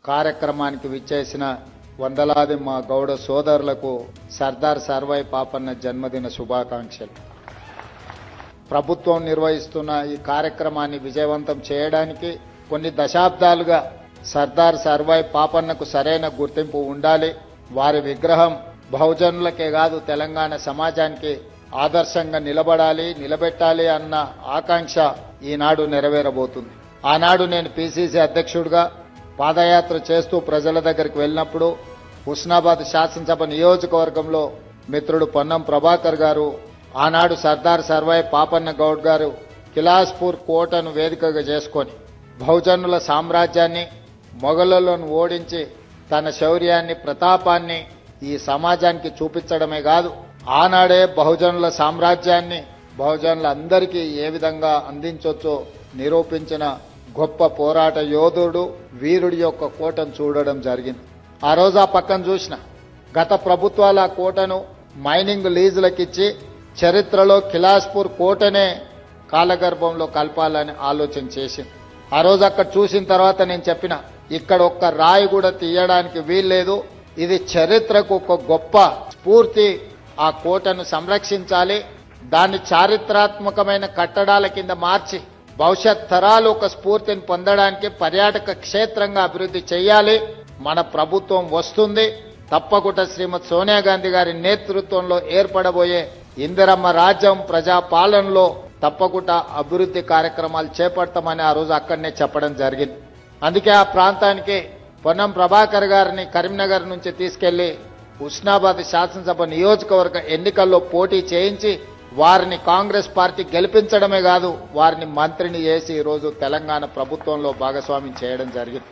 కార్యక్రమానికి విచ్చేసిన వందలాది మా గౌడ సోదరులకు సర్దార్ సర్వాయి పాపన్న జన్మదిన శుభాకాంక్షలు. ప్రభుత్వం నిర్వహిస్తున్న ఈ కార్యక్రమాన్ని విజయవంతం చేయడానికి కొన్ని దశాబ్దాలుగా సర్దార్ సర్వాయి పాపన్నకు సరైన గుర్తింపు ఉండాలి. వారి విగ్రహం బహుజనులకే కాదు తెలంగాణ సమాజానికి ఆదర్శంగా నిలబెట్టాలి అన్న ఆకాంక్ష ఈనాడు నెరవేరబోతుంది. ఆనాడు నేను పిసిసి అధ్యక్షుడిగా పాదయాత్ర చేస్తూ ప్రజల దగ్గరికి వెళ్ళినప్పుడు హుస్నాబాద్ శాసనసభ నియోజకవర్గంలో మిత్రుడు పొన్నం ప్రభాకర్ గారు, ఆనాడు సర్దార్ సర్వాయి పాపన్న గౌడ్ గారు కిలాస్పూర్ కోటను వేదికగా చేసుకొని బహుజనుల సామ్రాజ్యాన్ని, మొఘలులను ఓడించి తన శౌర్యాన్ని, ప్రతాపాన్ని ఈ సమాజానికి చూపించడమే కాదు, ఆనాడే బహుజనుల సామ్రాజ్యాన్ని బహుజనులందరికీ ఏ విధంగా అందించవచ్చో నిరూపించిన గొప్ప పోరాట యోధుడు, వీరుడి యొక్క కోటను చూడడం జరిగింది. ఆ రోజు ఆ పక్కన చూసిన గత ప్రభుత్వాలు ఆ కోటను మైనింగ్ లీజులకిచ్చి చరిత్రలో కిలాస్పూర్ కోటనే కాలగర్భంలో కలపాలని ఆలోచన చేసింది. ఆ రోజు అక్కడ చూసిన తర్వాత నేను చెప్పిన, ఇక్కడ ఒక్క రాయి కూడా తీయడానికి వీల్లేదు, ఇది చరిత్రకు ఒక గొప్ప స్ఫూర్తి, ఆ కోటను సంరక్షించాలి, దాన్ని చారిత్రాత్మకమైన కట్టడాల కింద మార్చి భవిష్యత్ తరాలు ఒక స్ఫూర్తిని పొందడానికి పర్యాటక క్షేత్రంగా అభివృద్ధి చేయాలి. మన ప్రభుత్వం వస్తుంది, తప్పకుండా శ్రీమతి సోనియా గాంధీ గారి నేతృత్వంలో ఏర్పడబోయే ఇందిరమ్మ రాజ్యం ప్రజాపాలనలో తప్పకుండా అభివృద్ధి కార్యక్రమాలు చేపడతామని ఆ రోజు అక్కడనే చెప్పడం జరిగింది. అందుకే ఆ ప్రాంతానికి పొన్నం ప్రభాకర్ గారిని కరీంనగర్ నుంచి తీసుకెళ్లి హుస్నాబాద్ శాసనసభ నియోజకవర్గ ఎన్నికల్లో పోటీ చేయించి వారిని కాంగ్రెస్ పార్టీ గెలిపించడమే కాదు, వారిని మంత్రిని చేసి ఈరోజు తెలంగాణ ప్రభుత్వంలో భాగస్వామ్యం చేయడం జరిగింది.